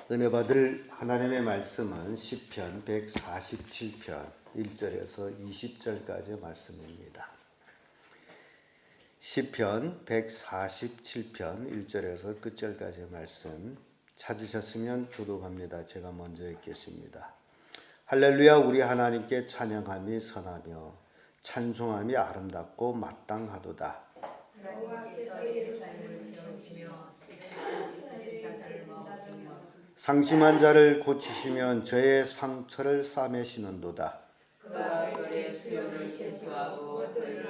은혜 받을 하나님의 말씀은 시편 147편 1절에서 20절까지의 말씀입니다. 시편 147편 1절에서 끝절까지의 말씀 찾으셨으면 교독합니다. 제가 먼저 읽겠습니다. 할렐루야. 우리 하나님께 찬양함이 선하며 찬송함이 아름답고 마땅하도다. 상심한 자를 고치시면 저의 상처를 싸매시는도다. 그가 그의 수요를 제수하고 그를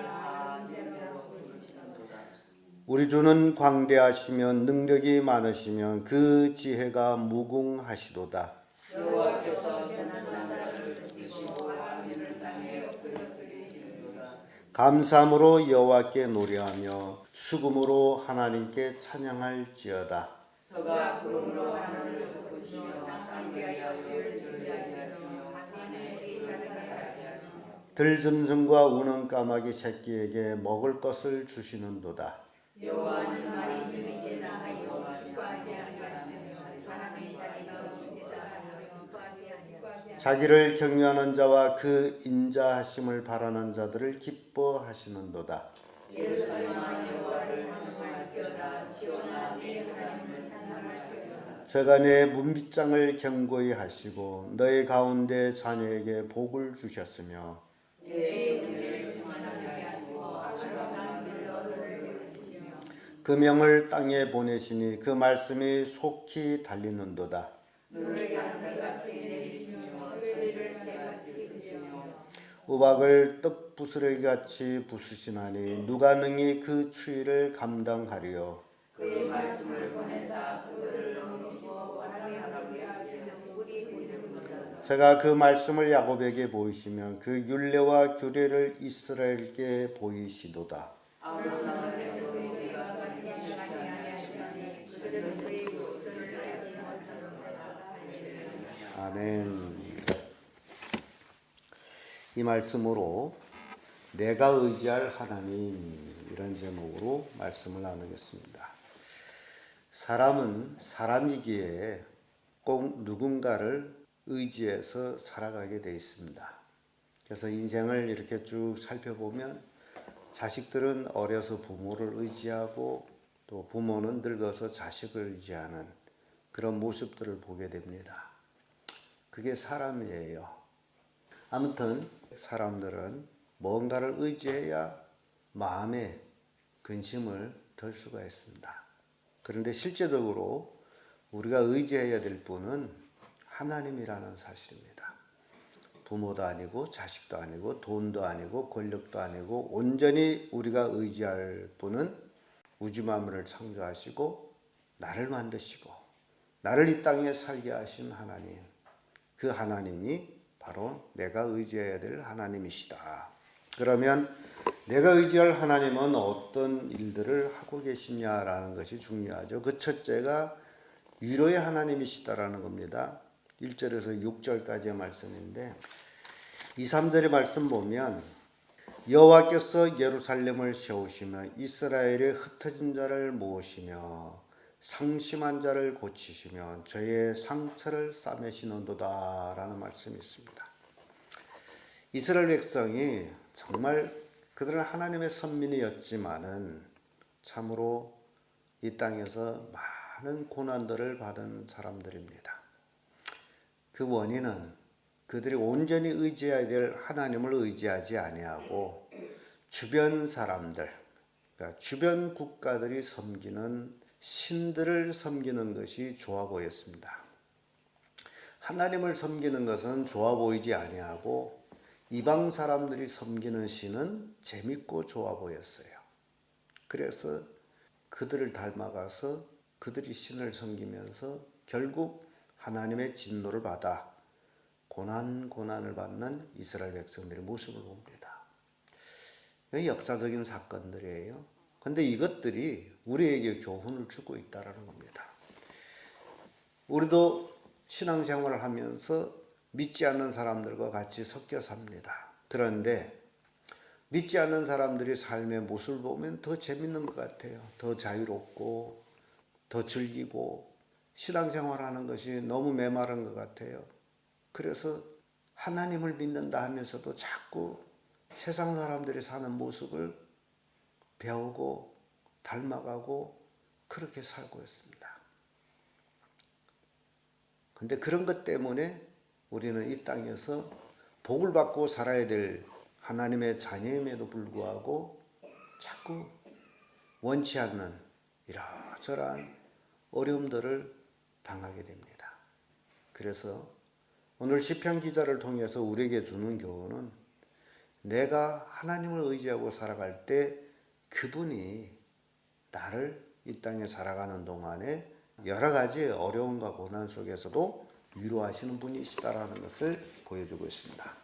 우리 주는 광대하시며 능력이 많으시며 그 지혜가 무궁하시도다. 여호와께서 겸손한 자를 붙드시고 악인을 땅에 엎드려뜨리시는도다. 감사함으로 여호와께 노래하며 수금으로 하나님께 찬양할지어다. 저가 구름으로 하늘을 덮으시며 땅을 위하여 열을 준비하게 하시며 산에 뿌리 자라게 하시며 들짐승과 우는 까마귀 새끼에게 먹을 것을 주시는도다. 여호와는 말이 힘이 제다하여 기뻐하지 아니하시며 사람의 다리가 없으시다하여 기뻐하지 아니하시며 자기를 경외하는 자와 그 인자하심을 바라는 자들을 기뻐하시는도다. 예루살렘아 여호와를 찬송할지어다. 시온아 네 하나님을 찬송할지어다. 저가 내 문빗장을 견고히 하시고 너희 가운데 자녀에게 복을 주셨으며 내 은혜를 평안하게 하시고 아름다운 길로 너를 이루시며 그 명을 땅에 보내시니 그 말씀이 속히 달리는도다. 눈을 양털같이 내리시며 소리를 새같이 드시며 우박을 떡부스러기같이 부수시나니 누가 능히 그 추위를 감당하리요. 그의 말씀을 보내사 그들을 넘기시고 원하게 하라고 하시는 우리 구주입니다. 제가 그 말씀을 야곱에게 보이시면 그 율례와 규례를 이스라엘께 보이시도다. 아브라함의 우리가 같이 아니하시니 그들은 그의 그들을 알지 못하는도다. 아멘. 이 말씀으로 내가 의지할 하나님, 이런 제목으로 말씀을 나누겠습니다. 사람은 사람이기에 꼭 누군가를 의지해서 살아가게 되어 있습니다. 그래서 인생을 이렇게 쭉 살펴보면 자식들은 어려서 부모를 의지하고 또 부모는 늙어서 자식을 의지하는 그런 모습들을 보게 됩니다. 그게 사람이에요. 아무튼 사람들은 뭔가를 의지해야 마음에 근심을 덜 수가 있습니다. 그런데 실제적으로 우리가 의지해야 될 분은 하나님이라는 사실입니다. 부모도 아니고 자식도 아니고 돈도 아니고 권력도 아니고 온전히 우리가 의지할 분은 우주 만물을 창조하시고 나를 만드시고 나를 이 땅에 살게 하신 하나님, 그 하나님이 바로 내가 의지해야 될 하나님이시다. 그러면 내가 의지할 하나님은 어떤 일들을 하고 계시냐라는 것이 중요하죠. 그 첫째가 위로의 하나님이시다라는 겁니다. 1절에서 6절까지의 말씀인데 2, 3절의 말씀 보면 여호와께서 예루살렘을 세우시며 이스라엘의 흩어진 자를 모으시며 상심한 자를 고치시며 저의 상처를 싸매시는도다 라는 말씀이 있습니다. 이스라엘 백성이 정말 그들은 하나님의 선민이었지만은 참으로 이 땅에서 많은 고난들을 받은 사람들입니다. 그 원인은 그들이 온전히 의지해야 될 하나님을 의지하지 아니하고 주변 사람들, 그러니까 주변 국가들이 섬기는 신들을 섬기는 것이 좋아 보였습니다. 하나님을 섬기는 것은 좋아 보이지 아니하고 이방 사람들이 섬기는 신은 재밌고 좋아 보였어요. 그래서 그들을 닮아가서 그들이 신을 섬기면서 결국 하나님의 진노를 받아 고난을 받는 이스라엘 백성들의 모습을 봅니다. 역사적인 사건들이에요. 그런데 이것들이 우리에게 교훈을 주고 있다는 겁니다. 우리도 신앙생활을 하면서 믿지 않는 사람들과 같이 섞여 삽니다. 그런데 믿지 않는 사람들이 삶의 모습을 보면 더 재밌는 것 같아요. 더 자유롭고 더 즐기고 신앙생활하는 것이 너무 메마른 것 같아요. 그래서 하나님을 믿는다 하면서도 자꾸 세상 사람들이 사는 모습을 배우고 닮아가고 그렇게 살고 있습니다. 근데 그런 것 때문에 우리는 이 땅에서 복을 받고 살아야 될 하나님의 자녀임에도 불구하고 자꾸 원치 않는 이러저러한 어려움들을 당하게 됩니다. 그래서 오늘 시편 기자를 통해서 우리에게 주는 교훈은 내가 하나님을 의지하고 살아갈 때 그분이 나를 이 땅에 살아가는 동안에 여러 가지 어려움과 고난 속에서도 위로하시는 분이시다라는 것을 보여주고 있습니다.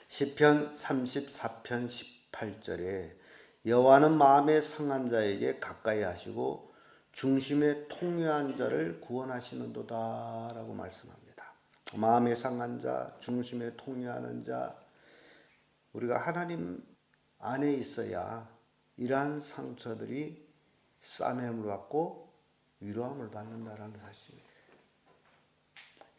시편 34편 18절에 여호와는 마음에 상한 자에게 가까이 하시고 중심에 통회한 자를 구원하시는도다 라고 말씀합니다. 마음에 상한 자, 중심에 통회하는 자, 우리가 하나님 안에 있어야 이러한 상처들이 싸매임을 받고 위로함을 받는다라는 사실입니다.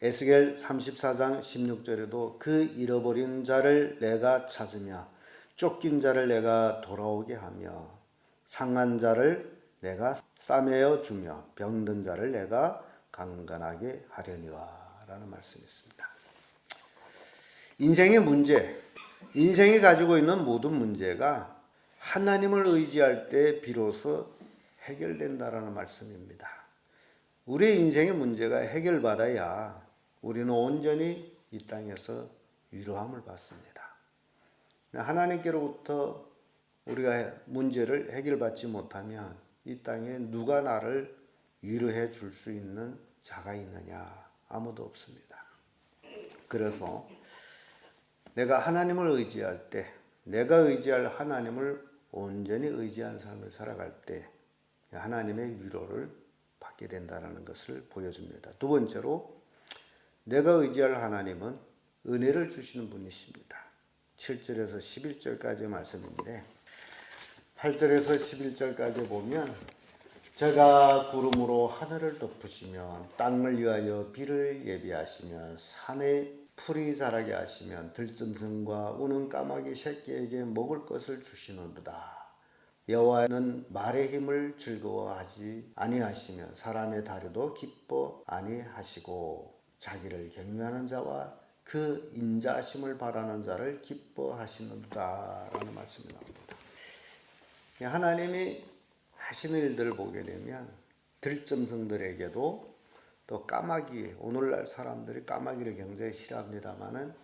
에스겔 34장 16절에도 그 잃어버린 자를 내가 찾으며 쫓긴 자를 내가 돌아오게 하며 상한 자를 내가 싸매어 주며 병든 자를 내가 강건하게 하려니와 라는 말씀이 있습니다. 인생의 문제, 인생이 가지고 있는 모든 문제가 하나님을 의지할 때 비로소 해결된다라는 말씀입니다. 우리의 인생의 문제가 해결받아야 우리는 온전히 이 땅에서 위로함을 받습니다. 하나님께로부터 우리가 문제를 해결받지 못하면 이 땅에 누가 나를 위로해 줄 수 있는 자가 있느냐? 아무도 없습니다. 그래서 내가 하나님을 의지할 때, 내가 의지할 하나님을 온전히 의지한 삶을 살아갈 때 하나님의 위로를 받게 된다는 것을 보여줍니다. 두 번째로 내가 의지할 하나님은 은혜를 주시는 분이십니다. 7절에서 11절까지의 말씀인데 8절에서 11절까지 보면 제가 구름으로 하늘을 덮으시면 땅을 위하여 비를 예비하시면 산에 풀이 자라게 하시면 들짐승과 우는 까마귀 새끼에게 먹을 것을 주시는도다. 여호와는 말의 힘을 즐거워하지 아니하시면 사람의 다리도 기뻐 아니하시고 자기를 경외하는 자와 그 인자하심을 바라는 자를 기뻐하시는도다 라는 말씀이 나옵니다. 하나님이 하시는 일들을 보게 되면 들짐승들에게도 또 까마귀, 오늘날 사람들이 까마귀를 굉장히 싫어합니다마는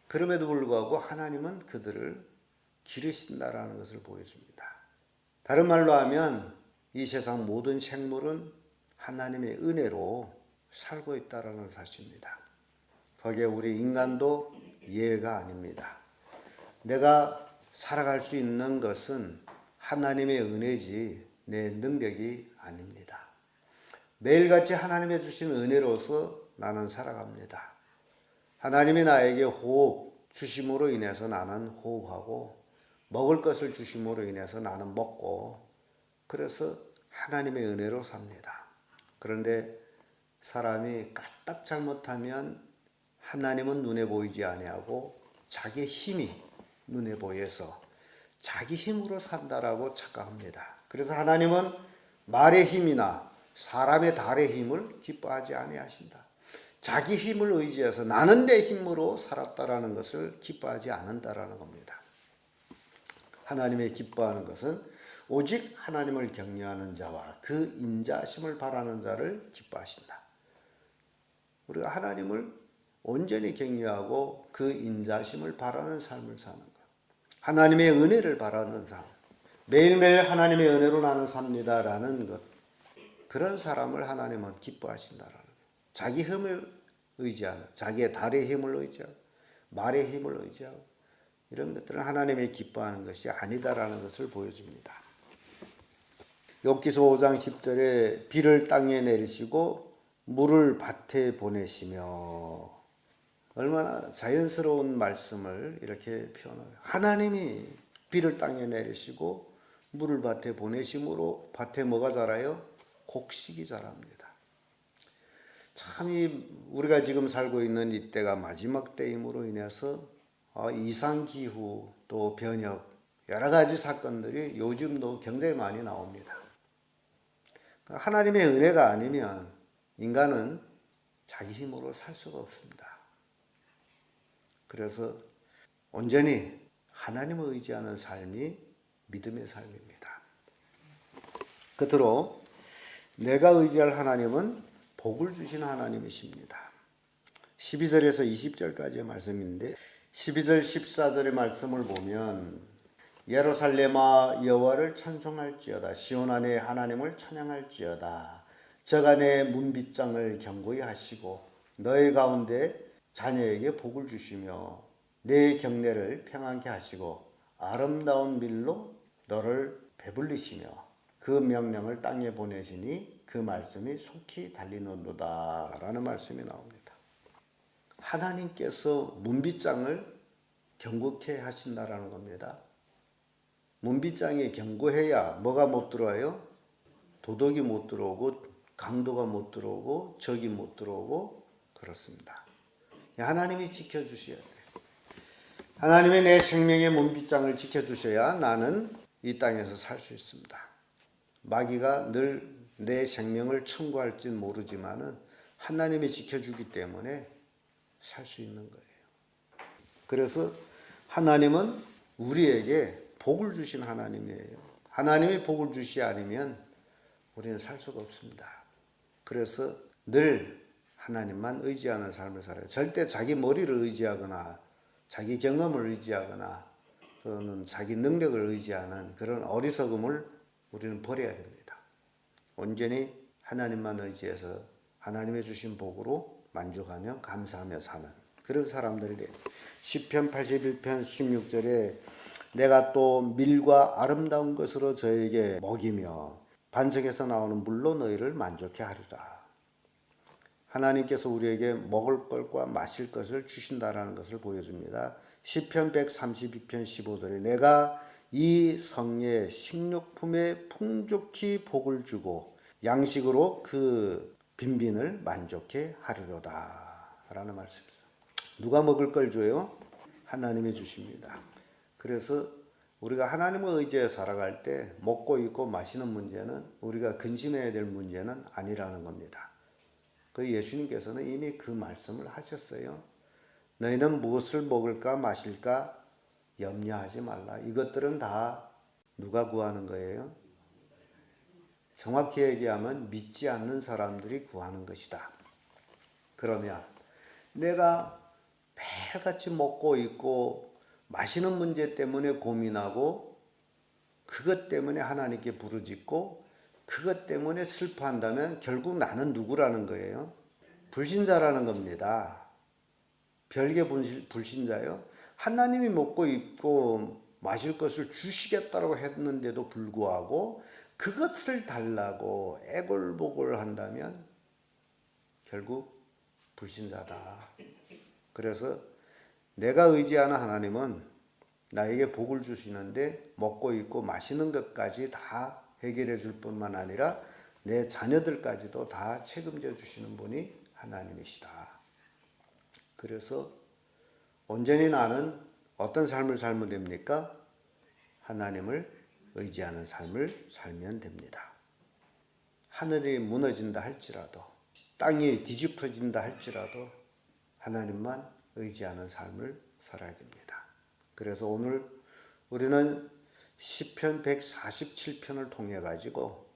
그럼에도 불구하고 하나님은 그들을 기르신다라는 것을 보여줍니다. 다른 말로 하면 이 세상 모든 생물은 하나님의 은혜로 살고 있다라는 사실입니다. 거기에 우리 인간도 예외가 아닙니다. 내가 살아갈 수 있는 것은 하나님의 은혜지 내 능력이 아닙니다. 매일같이 하나님의 주신 은혜로서 나는 살아갑니다. 하나님이 나에게 호흡 주심으로 인해서 나는 호흡하고 먹을 것을 주심으로 인해서 나는 먹고 그래서 하나님의 은혜로 삽니다. 그런데 사람이 까딱 잘못하면 하나님은 눈에 보이지 아니하고 자기 힘이 눈에 보여서 자기 힘으로 산다라고 착각합니다. 그래서 하나님은 말의 힘이나 사람의 달의 힘을 기뻐하지 아니하신다. 자기 힘을 의지해서 나는 내 힘으로 살았다라는 것을 기뻐하지 않는다라는 겁니다. 하나님의 기뻐하는 것은 오직 하나님을 경외하는 자와 그 인자하심을 바라는 자를 기뻐하신다. 우리가 하나님을 온전히 경외하고 그 인자하심을 바라는 삶을 사는 것. 하나님의 은혜를 바라는 삶. 매일매일 하나님의 은혜로 나는 삽니다라는 것. 그런 사람을 하나님은 기뻐하신다라는 것. 자기 힘을 의지하는, 자기의 달의 힘을 의지하고, 말의 힘을 의지하고, 이런 것들은 하나님의 기뻐하는 것이 아니다라는 것을 보여줍니다. 욥기서 5장 10절에 비를 땅에 내리시고 물을 밭에 보내시며 얼마나 자연스러운 말씀을 이렇게 표현해요. 하나님이 비를 땅에 내리시고 물을 밭에 보내심으로 밭에 뭐가 자라요? 곡식이 자랍니다. 참 우리가 지금 살고 있는 이때가 마지막 때임으로 인해서 이상기후 또 변혁 여러 가지 사건들이 요즘도 굉장히 많이 나옵니다. 하나님의 은혜가 아니면 인간은 자기 힘으로 살 수가 없습니다. 그래서 온전히 하나님을 의지하는 삶이 믿음의 삶입니다. 끝으로 내가 의지할 하나님은 복을 주신 하나님이십니다. 12절에서 20절까지의 말씀인데 12절 14절의 말씀을 보면 예루살렘아 여호와를 찬송할지어다 시온 안에 하나님을 찬양할지어다 저간에 문빗장을 견고히 하시고 너희 가운데 자녀에게 복을 주시며 내 경내를 평안케 하시고 아름다운 밀로 너를 배불리시며 그 명령을 땅에 보내시니 그 말씀이 속히 달리는도다 라는 말씀이 나옵니다. 하나님께서 문빗장을 견고케 하신다라는 겁니다. 문빗장이 견고해야 뭐가 못 들어와요? 도둑이 못 들어오고 강도가 못 들어오고 적이 못 들어오고 그렇습니다. 하나님이 지켜주셔야 돼요. 하나님이 내 생명의 문빗장을 지켜주셔야 나는 이 땅에서 살 수 있습니다. 마귀가 늘 내 생명을 청구할진 모르지만은 하나님이 지켜주기 때문에 살 수 있는 거예요. 그래서 하나님은 우리에게 복을 주신 하나님이에요. 하나님이 복을 주시지 않으면 우리는 살 수가 없습니다. 그래서 늘 하나님만 의지하는 삶을 살아요. 절대 자기 머리를 의지하거나 자기 경험을 의지하거나 또는 자기 능력을 의지하는 그런 어리석음을 우리는 버려야 됩니다. 온전히 하나님만 의지해서 하나님의 주신 복으로 만족하며 감사하며 사는 그런 사람들이 돼요. 시편 81편 16절에 내가 또 밀과 아름다운 것으로 저에게 먹이며 반석에서 나오는 물로 너희를 만족해 하리라. 하나님께서 우리에게 먹을 것과 마실 것을 주신다라는 것을 보여줍니다. 시편 132편 15절에 내가 이 성에 식료품에 풍족히 복을 주고 양식으로 그 빈빈을 만족해 하리로다 라는 말씀이죠. 누가 먹을 걸 줘요? 하나님이 주십니다. 그래서 우리가 하나님을 의지해 살아갈 때 먹고 입고 마시는 문제는 우리가 근심해야 될 문제는 아니라는 겁니다. 그 예수님께서는 이미 그 말씀을 하셨어요. 너희는 무엇을 먹을까 마실까 염려하지 말라. 이것들은 다 누가 구하는 거예요? 정확히 얘기하면 믿지 않는 사람들이 구하는 것이다. 그러면 내가 매일같이 먹고 입고 마시는 문제 때문에 고민하고 그것 때문에 하나님께 부르짖고 그것 때문에 슬퍼한다면 결국 나는 누구라는 거예요? 불신자라는 겁니다. 별개 불신자요. 하나님이 먹고 입고 마실 것을 주시겠다고 했는데도 불구하고 그것을 달라고 애골복을 한다면 결국 불신자다. 그래서 내가 의지하는 하나님은 나에게 복을 주시는데 먹고 입고 마시는 것까지 다 해결해 줄 뿐만 아니라 내 자녀들까지도 다 책임져 주시는 분이 하나님이시다. 그래서 온전히 나는 어떤 삶을 살면 됩니까? 하나님을 의지하는 삶을 살면 됩니다. 하늘이 무너진다 할지라도 땅이 뒤집어진다 할지라도 하나님만 의지하는 삶을 살아야 됩니다. 그래서 오늘 우리는 시편 147편을 통해 가지고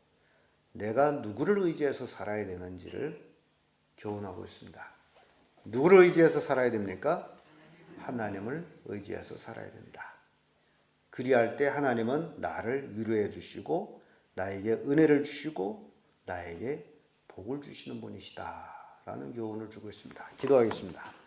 내가 누구를 의지해서 살아야 되는지를 교훈하고 있습니다. 누구를 의지해서 살아야 됩니까? 하나님을 의지해서 살아야 된다. 그리할 때 하나님은 나를 위로해 주시고 나에게 은혜를 주시고 나에게 복을 주시는 분이시다 라는 교훈을 주고 있습니다. 기도하겠습니다.